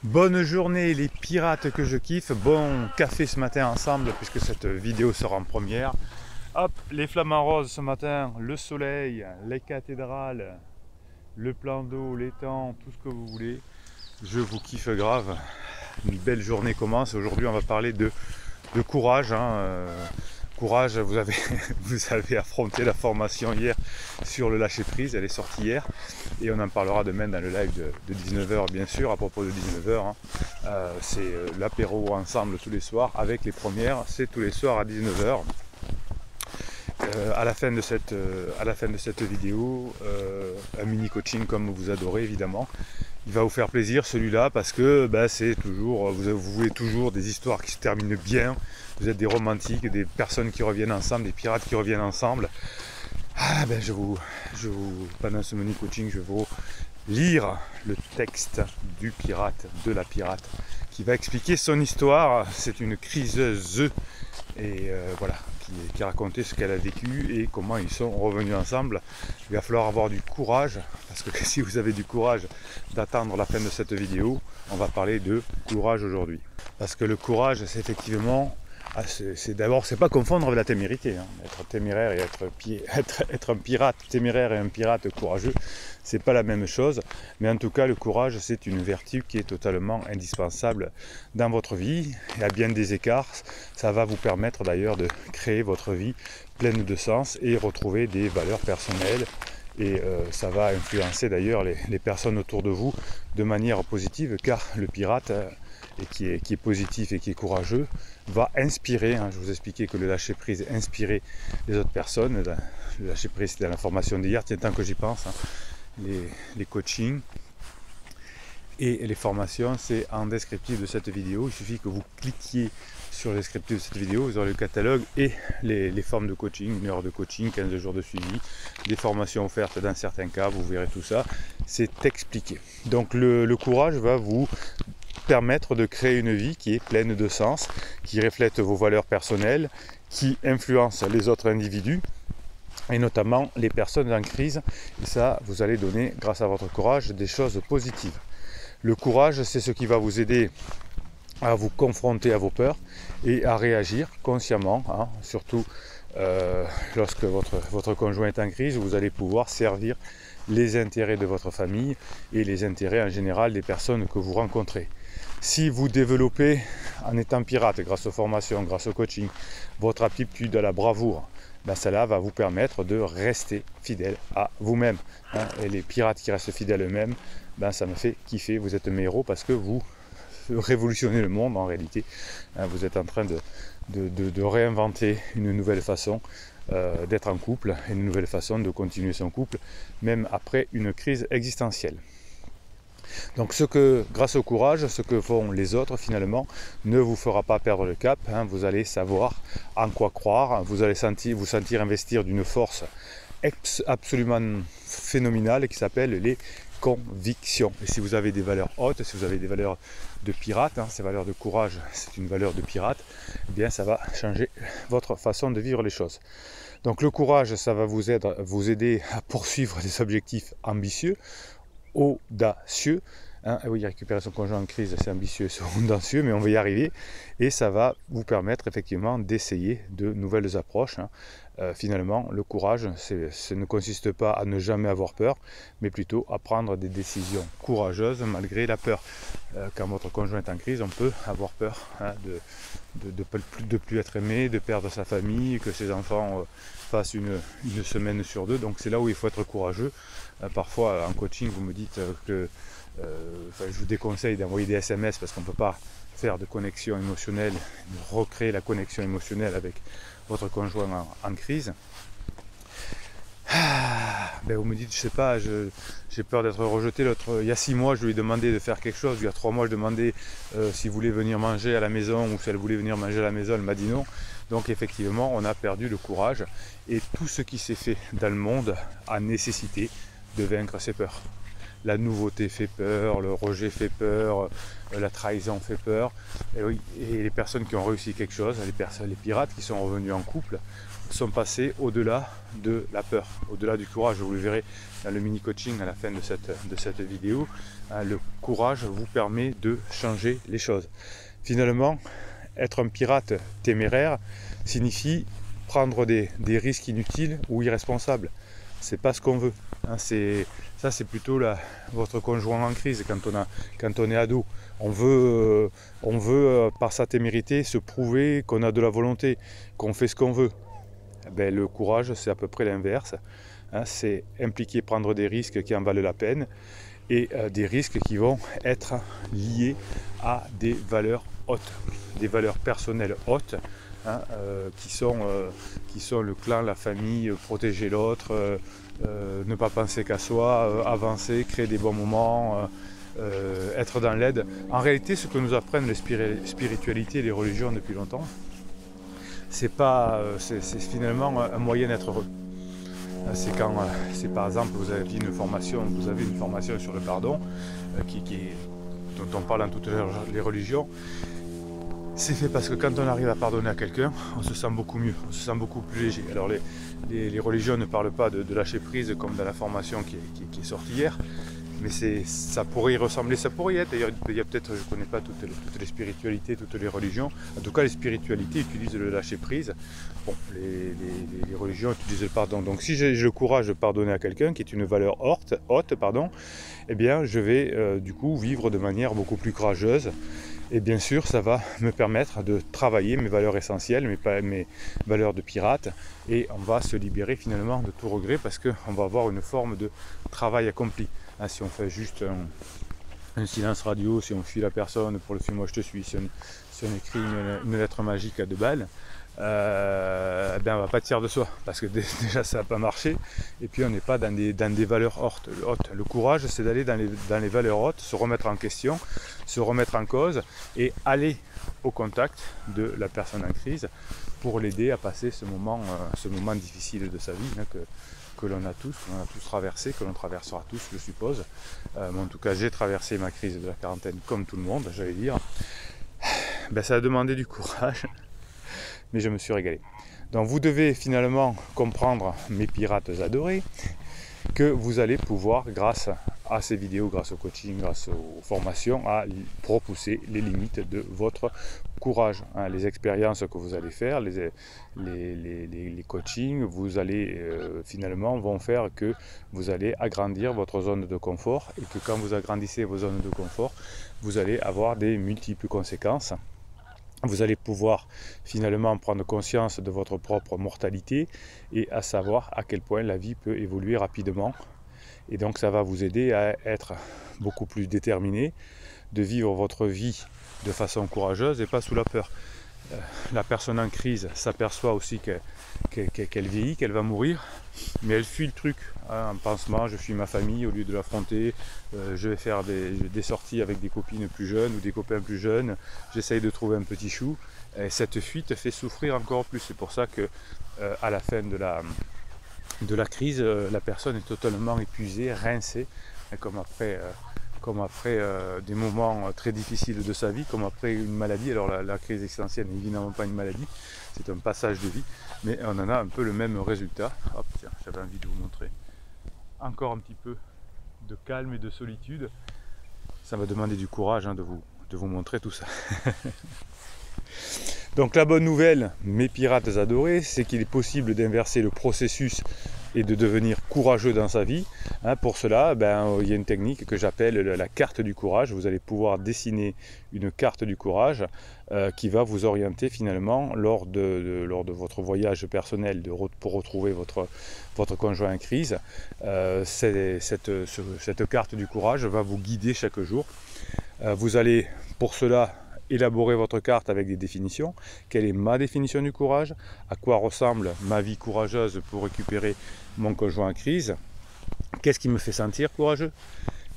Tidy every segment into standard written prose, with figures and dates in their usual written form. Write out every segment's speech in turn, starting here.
Bonne journée les pirates que je kiffe, bon café ce matin ensemble puisque cette vidéo sera en première. Hop, les flamants roses ce matin, le soleil, les cathédrales, le plan d'eau, l'étang, tout ce que vous voulez. Je vous kiffe grave, une belle journée commence. Aujourd'hui on va parler de courage. Courage, vous avez, vous avez affronté la formation hier sur le lâcher prise, elle est sortie hier et on en parlera demain dans le live de 19h bien sûr. À propos de 19h, c'est l'apéro ensemble tous les soirs avec les premières, c'est tous les soirs à 19h. À la fin de cette vidéo, un mini coaching comme vous adorez évidemment. Il va vous faire plaisir celui-là parce que c'est toujours, vous voulez toujours des histoires qui se terminent bien. Vous êtes des romantiques, des personnes qui reviennent ensemble, des pirates qui reviennent ensemble. Pendant ce mini coaching, je vais vous lire le texte du pirate, de la pirate, qui va expliquer son histoire. C'est une criseuse et voilà, qui racontait ce qu'elle a vécu et comment ils sont revenus ensemble. Il va falloir avoir du courage, parce que si vous avez du courage d'attendre la fin de cette vidéo, on va parler de courage aujourd'hui. Parce que le courage, c'est effectivement, c'est pas confondre avec la témérité. Être téméraire et être un pirate téméraire et un pirate courageux, c'est pas la même chose. Mais en tout cas, le courage, c'est une vertu qui est totalement indispensable dans votre vie. Et à bien des écarts, ça va vous permettre d'ailleurs de créer votre vie pleine de sens et retrouver des valeurs personnelles. Et ça va influencer d'ailleurs les personnes autour de vous de manière positive, car le pirate, et qui est positif et qui est courageux, va inspirer. Je vous expliquais que le lâcher prise inspirait les autres personnes. Le lâcher prise, c'était dans la formation d'hier, tiens, tant que j'y pense. Les coachings et les formations, c'est en descriptif de cette vidéo. Il suffit que vous cliquiez sur le descriptif de cette vidéo, vous aurez le catalogue et les formes de coaching, 1 heure de coaching, 15 jours de suivi, des formations offertes dans certains cas, vous verrez tout ça, c'est expliqué. Donc le courage va vous permettre de créer une vie qui est pleine de sens, qui reflète vos valeurs personnelles, qui influence les autres individus et notamment les personnes en crise. Et ça, vous allez donner, grâce à votre courage, des choses positives. Le courage, c'est ce qui va vous aider à vous confronter à vos peurs et à réagir consciemment, surtout lorsque votre conjoint est en crise. Vous allez pouvoir servir les intérêts de votre famille et les intérêts en général des personnes que vous rencontrez. Si vous développez, en étant pirate, grâce aux formations, grâce au coaching, votre aptitude à la bravoure, cela va vous permettre de rester fidèle à vous-même. Et les pirates qui restent fidèles à eux-mêmes, ça me fait kiffer. Vous êtes mes héros parce que vous révolutionnez le monde en réalité. Vous êtes en train de réinventer une nouvelle façon d'être en couple, une nouvelle façon de continuer son couple, même après une crise existentielle. Donc grâce au courage, ce que font les autres finalement ne vous fera pas perdre le cap. Vous allez savoir en quoi croire, vous allez vous sentir investir d'une force absolument phénoménale qui s'appelle les convictions. Et si vous avez des valeurs hautes, si vous avez des valeurs de pirate, ces valeurs de courage, c'est une valeur de pirate, eh bien ça va changer votre façon de vivre les choses. Donc le courage, ça va vous aider à poursuivre des objectifs ambitieux, audacieux. Oui, récupérer son conjoint en crise, c'est ambitieux, c'est audacieux, mais on va y arriver. Et ça va vous permettre effectivement d'essayer de nouvelles approches. Finalement, le courage, ça ne consiste pas à ne jamais avoir peur, mais plutôt à prendre des décisions courageuses malgré la peur. Quand votre conjoint est en crise, on peut avoir peur de plus être aimé, de perdre sa famille, que ses enfants fassent une semaine sur 2. Donc c'est là où il faut être courageux. Parfois en coaching, vous me dites que je vous déconseille d'envoyer des SMS parce qu'on ne peut pas faire de connexion émotionnelle, de recréer la connexion émotionnelle avec votre conjoint en crise. Vous me dites, je sais pas, j'ai peur d'être rejeté. Il y a 6 mois, je lui ai demandé de faire quelque chose. Il y a 3 mois, je demandais s'il voulait venir manger à la maison ou si elle voulait venir manger à la maison. Elle m'a dit non. Donc effectivement, on a perdu le courage. Et tout ce qui s'est fait dans le monde a nécessité de vaincre ses peurs. la nouveauté fait peur, le rejet fait peur, la trahison fait peur. Et, oui, et les personnes qui ont réussi quelque chose, les pirates qui sont revenus en couple, sont passés au-delà de la peur, au-delà du courage. Vous le verrez dans le mini-coaching à la fin de cette vidéo. Le courage vous permet de changer les choses. Finalement, être un pirate téméraire signifie prendre des risques inutiles ou irresponsables. C'est pas ce qu'on veut. Ça c'est plutôt votre conjoint en crise quand on est ado. On veut par sa témérité se prouver qu'on a de la volonté, qu'on fait ce qu'on veut. Ben, le courage c'est à peu près l'inverse. C'est impliquer prendre des risques qui en valent la peine et des risques qui vont être liés à des valeurs hautes, des valeurs personnelles hautes. Qui sont le clan, la famille, protéger l'autre, ne pas penser qu'à soi, avancer, créer des bons moments, être dans l'aide. En réalité, ce que nous apprennent les spiritualités et les religions depuis longtemps, c'est finalement un moyen d'être heureux. C'est quand, par exemple, vous avez une formation sur le pardon, dont on parle dans toutes les religions. C'est fait parce que quand on arrive à pardonner à quelqu'un, on se sent beaucoup mieux, on se sent beaucoup plus léger. Alors les religions ne parlent pas de lâcher prise comme dans la formation qui est sortie hier, mais ça pourrait y ressembler, ça pourrait y être. D'ailleurs, il y a peut-être, je ne connais pas toutes les spiritualités, toutes les religions. En tout cas, les spiritualités utilisent le lâcher prise. Bon, les religions utilisent le pardon. Donc si j'ai le courage de pardonner à quelqu'un, qui est une valeur haute, eh bien je vais du coup vivre de manière beaucoup plus courageuse. Et bien sûr, ça va me permettre de travailler mes valeurs essentielles, mes valeurs de pirate, et on va se libérer finalement de tout regret parce qu'on va avoir une forme de travail accompli. Si on fait juste un silence radio, si on fuit la personne pour le film Moi je te suis, si on écrit une lettre magique à 2 balles, ben on va pas être fier de soi parce que déjà ça n'a pas marché et puis on n'est pas dans des valeurs hautes. Le courage c'est d'aller dans les valeurs hautes, se remettre en question, se remettre en cause et aller au contact de la personne en crise pour l'aider à passer ce moment difficile de sa vie que l'on a tous traversé, que l'on traversera tous je suppose. En tout cas j'ai traversé ma crise de la quarantaine comme tout le monde, j'allais dire. Ben, ça a demandé du courage. Mais je me suis régalé. Donc vous devez finalement comprendre, mes pirates adorés, que vous allez pouvoir, grâce à ces vidéos, grâce au coaching, grâce aux formations, à repousser les limites de votre courage. Les expériences que vous allez faire, les coachings, finalement vont faire que vous allez agrandir votre zone de confort et que quand vous agrandissez vos zones de confort, vous allez avoir des multiples conséquences. Vous allez pouvoir finalement prendre conscience de votre propre mortalité et à savoir à quel point la vie peut évoluer rapidement. Et donc ça va vous aider à être beaucoup plus déterminé, de vivre votre vie de façon courageuse et pas sous la peur. La personne en crise s'aperçoit aussi qu'elle vieillit, qu'elle va mourir, mais elle fuit le truc. En pansement, je fuis ma famille au lieu de l'affronter, je vais faire des sorties avec des copines plus jeunes ou des copains plus jeunes, j'essaye de trouver un petit chou, et cette fuite fait souffrir encore plus. C'est pour ça que à la fin de la crise, la personne est totalement épuisée, rincée, comme après des moments très difficiles de sa vie, comme après une maladie. Alors la crise existentielle n'est évidemment pas une maladie, c'est un passage de vie, mais on en a un peu le même résultat. Hop, tiens, j'avais envie de vous montrer encore un petit peu de calme et de solitude. Ça va demander du courage de vous montrer tout ça. Donc la bonne nouvelle, mes pirates adorés, c'est qu'il est possible d'inverser le processus et de devenir courageux dans sa vie. Pour cela, il y a une technique que j'appelle la carte du courage. Vous allez pouvoir dessiner une carte du courage qui va vous orienter finalement lors de votre voyage personnel pour retrouver votre conjoint en crise. Cette carte du courage va vous guider chaque jour. Vous allez pour cela élaborer votre carte avec des définitions. Quelle est ma définition du courage? À quoi ressemble ma vie courageuse pour récupérer mon conjoint en crise? Qu'est-ce qui me fait sentir courageux?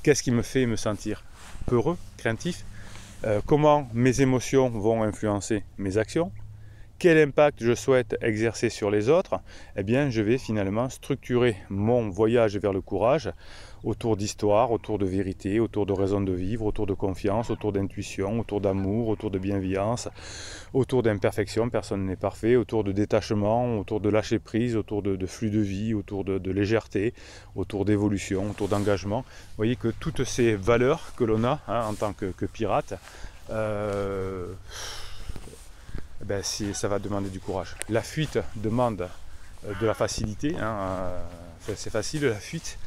Qu'est-ce qui me fait me sentir peureux, craintif? Comment mes émotions vont influencer mes actions? quel impact je souhaite exercer sur les autres, eh bien je vais finalement structurer mon voyage vers le courage autour d'histoire, autour de vérité, autour de raison de vivre, autour de confiance, autour d'intuition, autour d'amour, autour de bienveillance, autour d'imperfection, personne n'est parfait, autour de détachement, autour de lâcher prise, autour de flux de vie, autour de légèreté, autour d'évolution, autour d'engagement. Vous voyez que toutes ces valeurs que l'on a en tant que pirate, ben ça va demander du courage. La fuite demande de la facilité, c'est facile la fuite.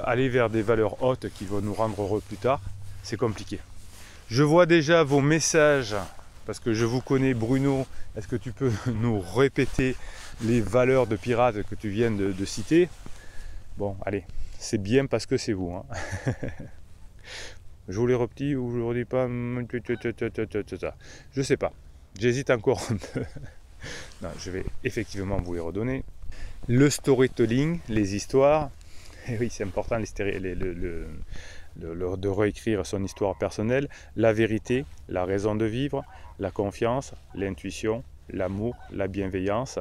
Aller vers des valeurs hautes qui vont nous rendre heureux plus tard, c'est compliqué. Je vois déjà vos messages, parce que je vous connais Bruno, est-ce que tu peux nous répéter les valeurs de pirate que tu viens de citer? Bon, allez, c'est bien parce que c'est vous. Je vous les repris ou je ne vous redis pas? Je sais pas. J'hésite encore un peu. Non, je vais effectivement vous les redonner. Le storytelling, les histoires. Et oui, c'est important de réécrire son histoire personnelle. La vérité, la raison de vivre, la confiance, l'intuition, l'amour, la bienveillance,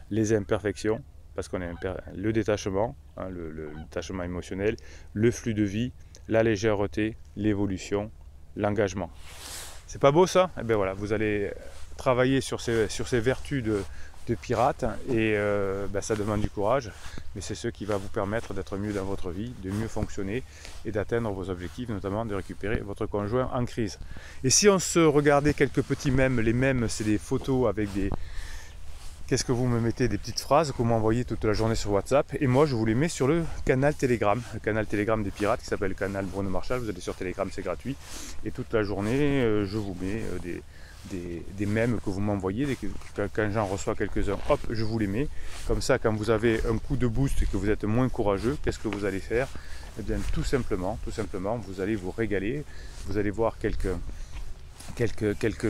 les imperfections, parce qu'on est le détachement, le détachement émotionnel, le flux de vie, la légèreté, l'évolution, l'engagement. C'est pas beau ça? Eh bien voilà, vous allez travailler sur ces vertus de pirate et ça demande du courage, mais c'est ce qui va vous permettre d'être mieux dans votre vie, de mieux fonctionner et d'atteindre vos objectifs, notamment de récupérer votre conjoint en crise. Et si on se regardait quelques petits mèmes, les mèmes c'est des photos avec des... Qu'est-ce que vous me mettez? Des petites phrases que vous m'envoyez toute la journée sur WhatsApp, et moi je vous les mets sur le canal Telegram, le canal Telegram des pirates qui s'appelle le canal Bruno Marchal. Vous allez sur Telegram, c'est gratuit, et toute la journée je vous mets des mèmes que vous m'envoyez. Quand j'en reçois quelques-uns, hop, je vous les mets. Comme ça, quand vous avez un coup de boost et que vous êtes moins courageux, qu'est-ce que vous allez faire? Eh bien, tout simplement, vous allez vous régaler. Vous allez voir quelques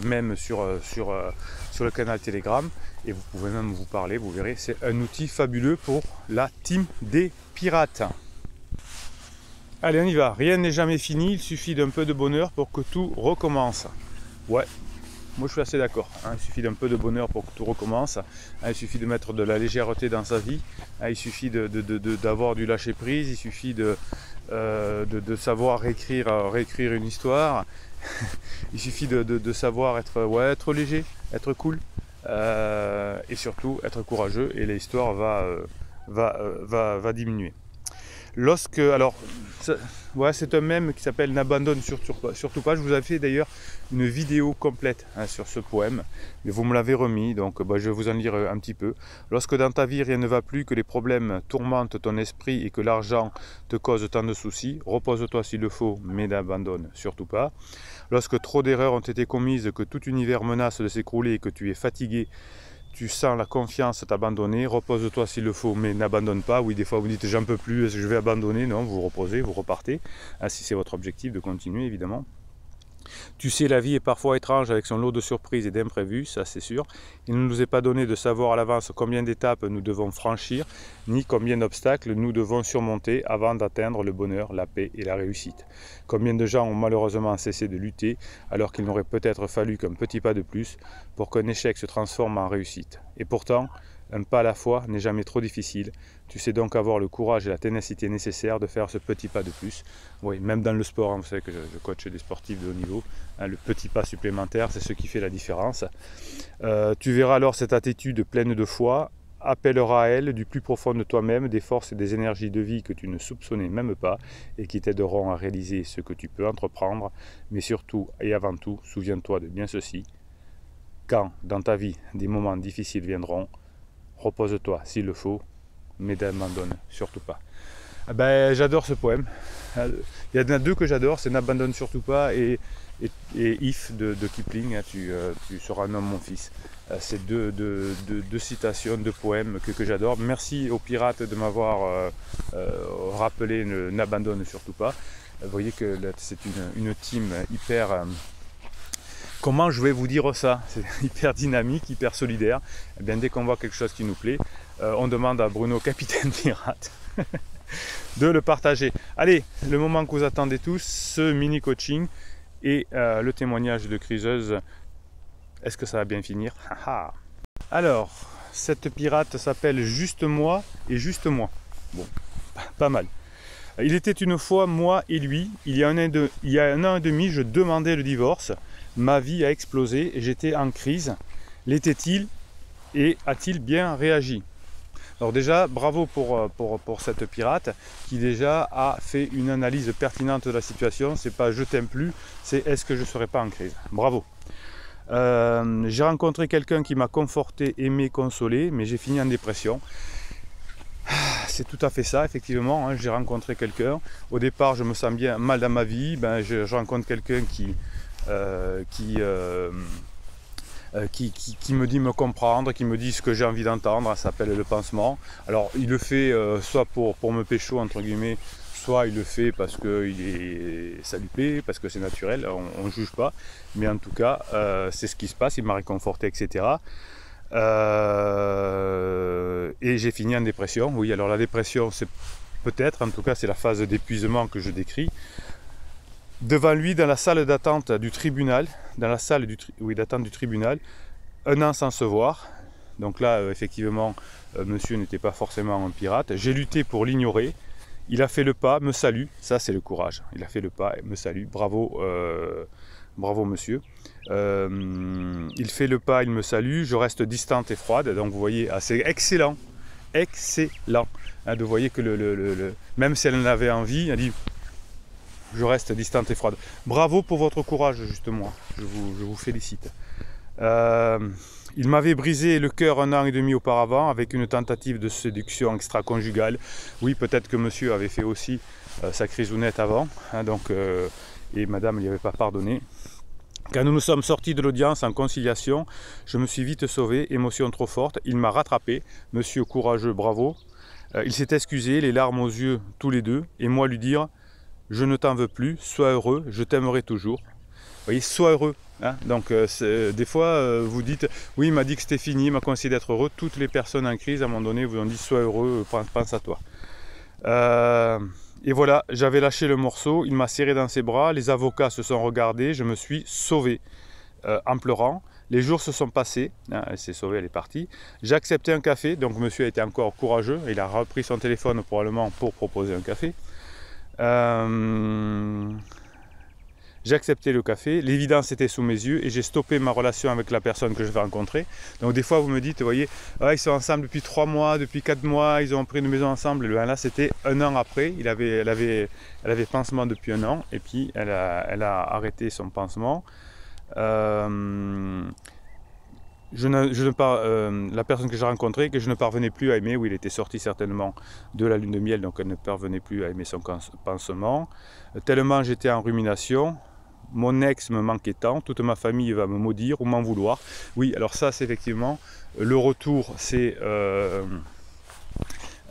mèmes sur le canal Telegram, et vous pouvez même vous parler, vous verrez, c'est un outil fabuleux pour la team des pirates. Allez, on y va, rien n'est jamais fini, il suffit d'un peu de bonheur pour que tout recommence. Ouais, moi je suis assez d'accord, il suffit d'un peu de bonheur pour que tout recommence, il suffit de mettre de la légèreté dans sa vie, il suffit d'avoir du lâcher prise, il suffit de savoir réécrire une histoire. Il suffit de savoir être léger, être cool, et surtout être courageux, et l'histoire va diminuer. C'est un mème qui s'appelle N'abandonne surtout pas. Je vous avais fait d'ailleurs une vidéo complète sur ce poème, mais vous me l'avez remis, donc je vais vous en lire un petit peu. Lorsque dans ta vie rien ne va plus, que les problèmes tourmentent ton esprit et que l'argent te cause tant de soucis, repose-toi s'il le faut, mais n'abandonne surtout pas. Lorsque trop d'erreurs ont été commises, que tout univers menace de s'écrouler et que tu es fatigué, tu sens la confiance t'abandonner, repose-toi s'il le faut, mais n'abandonne pas. Oui, des fois vous dites j'en peux plus, est-ce que je vais abandonner? Non, vous reposez, vous repartez, si c'est votre objectif de continuer évidemment. Tu sais, la vie est parfois étrange avec son lot de surprises et d'imprévus, ça c'est sûr. Il ne nous est pas donné de savoir à l'avance combien d'étapes nous devons franchir, ni combien d'obstacles nous devons surmonter avant d'atteindre le bonheur, la paix et la réussite. Combien de gens ont malheureusement cessé de lutter alors qu'il n'aurait peut-être fallu qu'un petit pas de plus pour qu'un échec se transforme en réussite. Et pourtant, un pas à la fois n'est jamais trop difficile. Tu sais donc avoir le courage et la ténacité nécessaires de faire ce petit pas de plus. Oui, même dans le sport, vous savez que je coach des sportifs de haut niveau. Le petit pas supplémentaire, c'est ce qui fait la différence. Tu verras alors cette attitude pleine de foi appellera à elle du plus profond de toi-même des forces et des énergies de vie que tu ne soupçonnais même pas et qui t'aideront à réaliser ce que tu peux entreprendre. Mais surtout et avant tout, souviens-toi de bien ceci. Quand dans ta vie des moments difficiles viendront, repose-toi s'il le faut, mais n'abandonne surtout pas. J'adore ce poème. Il y en a deux que j'adore, c'est N'abandonne surtout pas et If de Kipling, tu seras un homme mon fils. C'est deux citations, deux poèmes que j'adore. Merci aux pirates de m'avoir rappelé N'abandonne surtout pas. Vous voyez que c'est une team hyper... Comment je vais vous dire ça? C'est hyper dynamique, hyper solidaire. Eh bien, dès qu'on voit quelque chose qui nous plaît, on demande à Bruno, capitaine pirate, de le partager. Allez, le moment que vous attendez tous, ce mini coaching et le témoignage de criseuse Est-ce que ça va bien finir? Alors, cette pirate s'appelle Juste moi et Juste moi. Bon, pas mal. Il était une fois moi et lui. Il y a un an et demi, je demandais le divorce. Ma vie a explosé et j'étais en crise. L'était-il et a-t-il bien réagi? Alors déjà, bravo pour cette pirate qui déjà a fait une analyse pertinente de la situation. C'est pas je t'aime plus, c'est est-ce que je ne serai pas en crise? Bravo. J'ai rencontré quelqu'un qui m'a conforté, aimé, consolé, mais j'ai fini en dépression. C'est tout à fait ça, effectivement, hein, j'ai rencontré quelqu'un. Au départ, je me sens bien mal dans ma vie. Ben, je rencontre quelqu'un qui me dit me comprendre, qui me dit ce que j'ai envie d'entendre. Ça s'appelle le pansement. Alors, il le fait soit pour me pécho, entre guillemets, soit il le fait parce qu'il est salupé, parce que c'est naturel, on ne juge pas. Mais en tout cas, c'est ce qui se passe, il m'a réconforté, etc. Et j'ai fini en dépression. Oui, alors la dépression, c'est peut-être, en tout cas, c'est la phase d'épuisement que je décris. Devant lui, dans la salle d'attente du tribunal, dans la salle d'attente du tribunal, un an sans se voir. Donc là, effectivement, monsieur n'était pas forcément un pirate. J'ai lutté pour l'ignorer. Il a fait le pas, me salue. Ça, c'est le courage. Il a fait le pas et me salue. Bravo, bravo monsieur. Il fait le pas, il me salue. Je reste distante et froide. Donc vous voyez, c'est excellent. Excellent. Hein, de voyez que même si elle en avait envie, elle dit je reste distante et froide. Bravo pour votre courage, justement. Je vous félicite. Il m'avait brisé le cœur un an et demi auparavant avec une tentative de séduction extra-conjugale. Oui, peut-être que monsieur avait fait aussi sa crisounette avant, hein, et madame ne lui avait pas pardonné. Quand nous nous sommes sortis de l'audience en conciliation, je me suis vite sauvé, émotion trop forte. Il m'a rattrapé, monsieur courageux, bravo. Il s'est excusé, les larmes aux yeux tous les deux, et moi lui dire « Je ne t'en veux plus, sois heureux, je t'aimerai toujours ». Vous voyez, sois heureux. Hein, donc des fois vous dites oui, il m'a dit que c'était fini, il m'a conseillé d'être heureux. Toutes les personnes en crise à un moment donné vous ont dit sois heureux, pense à toi. Et voilà, j'avais lâché le morceau, il m'a serré dans ses bras, les avocats se sont regardés, je me suis sauvé en pleurant. Les jours se sont passés, hein, elle s'est sauvée, elle est partie. J'ai accepté un café, donc monsieur a été encore courageux, il a repris son téléphone probablement pour proposer un café. J'ai accepté le café, l'évidence était sous mes yeux et j'ai stoppé ma relation avec la personne que je vais rencontrer. Donc des fois vous me dites, vous voyez, ah, ils sont ensemble depuis 3 mois, depuis 4 mois, ils ont pris une maison ensemble. Et là c'était un an après, elle avait pansement depuis un an et puis elle a arrêté son pansement. La personne que j'ai rencontrée, que je ne parvenais plus à aimer, il était sorti certainement de la lune de miel, donc elle ne parvenait plus à aimer son pansement. Tellement j'étais en rumination, mon ex me manquait tant, toute ma famille va me maudire ou m'en vouloir. Oui, alors ça c'est effectivement, le retour c'est...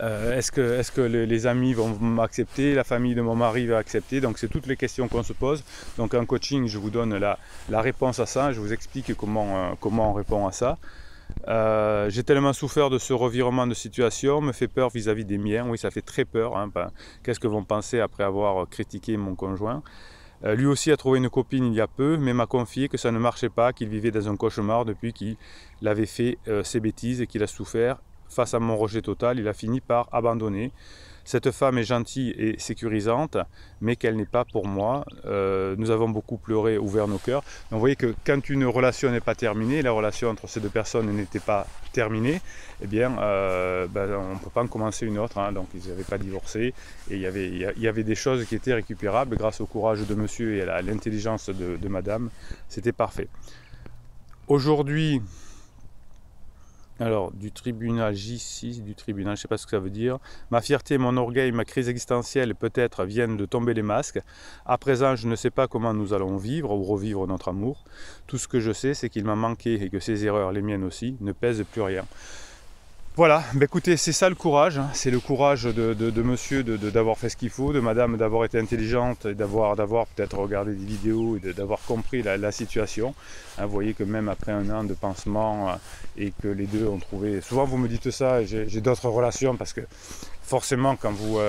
est-ce que les amis vont m'accepter, la famille de mon mari va accepter? Donc c'est toutes les questions qu'on se pose. Donc en coaching, je vous donne la réponse à ça, je vous explique comment on répond à ça. J'ai tellement souffert de ce revirement de situation, me fait peur vis-à-vis des miens. Oui, ça fait très peur. Hein. Qu'est-ce que vont penser après avoir critiqué mon conjoint? Lui aussi a trouvé une copine il y a peu, mais m'a confié que ça ne marchait pas, qu'il vivait dans un cauchemar depuis qu'il avait fait ses bêtises et qu'il a souffert. Face à mon rejet total, il a fini par abandonner. Cette femme est gentille et sécurisante, mais qu'elle n'est pas pour moi. Nous avons beaucoup pleuré, ouvert nos cœurs. Donc vous voyez que quand une relation n'est pas terminée, la relation entre ces deux personnes n'était pas terminée, eh bien, on ne peut pas en commencer une autre. Hein. Donc ils n'avaient pas divorcé et il y avait des choses qui étaient récupérables grâce au courage de monsieur et à l'intelligence de madame. C'était parfait. Aujourd'hui... Alors, du tribunal J6, du tribunal, je ne sais pas ce que ça veut dire. Ma fierté, mon orgueil, ma crise existentielle, peut-être, viennent de tomber les masques. À présent, je ne sais pas comment nous allons vivre ou revivre notre amour. Tout ce que je sais, c'est qu'il m'a manqué et que ses erreurs, les miennes aussi, ne pèsent plus rien. Voilà, bah écoutez, c'est ça le courage, hein. C'est le courage de monsieur d'avoir fait ce qu'il faut, de madame d'avoir été intelligente et d'avoir peut-être regardé des vidéos et d'avoir compris la situation. Hein, vous voyez que même après un an de pansement et que les deux ont trouvé... Souvent vous me dites ça, et j'ai d'autres relations parce que forcément quand vous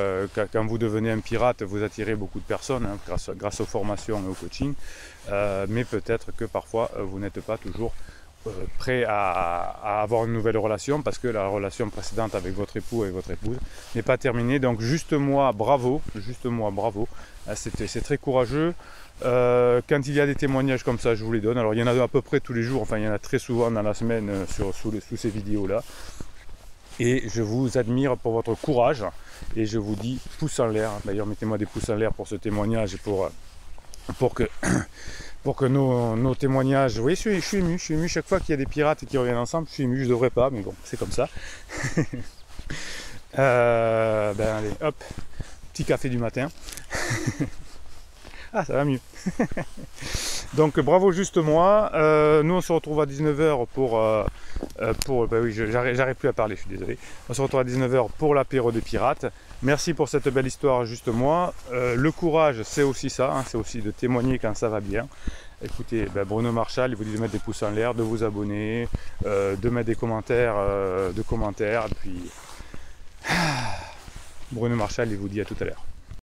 devenez un pirate, vous attirez beaucoup de personnes hein, grâce aux formations et au coaching. Mais peut-être que parfois vous n'êtes pas toujours... prêt à avoir une nouvelle relation parce que la relation précédente avec votre époux et votre épouse n'est pas terminée. Donc juste moi, bravo, c'est très courageux. Quand il y a des témoignages comme ça, je vous les donne. Alors il y en a à peu près tous les jours, enfin il y en a très souvent dans la semaine sous ces vidéos-là. Et je vous admire pour votre courage et je vous dis pouce en l'air. D'ailleurs mettez-moi des pouces en l'air pour ce témoignage et pour que nos témoignages... Vous voyez, je suis ému chaque fois qu'il y a des pirates qui reviennent ensemble, je suis ému, je devrais pas, mais bon, c'est comme ça. Ben allez, hop, petit café du matin. Ah, ça va mieux. Donc bravo juste moi. Nous on se retrouve à 19h ben oui, j'arrive plus à parler, je suis désolé. On se retrouve à 19h pour l'apéro des pirates. Merci pour cette belle histoire juste moi. Le courage c'est aussi ça, hein, c'est aussi de témoigner quand ça va bien. Écoutez, ben Bruno Marchal, il vous dit de mettre des pouces en l'air, de vous abonner, de mettre des commentaires, puis Bruno Marchal, il vous dit à tout à l'heure.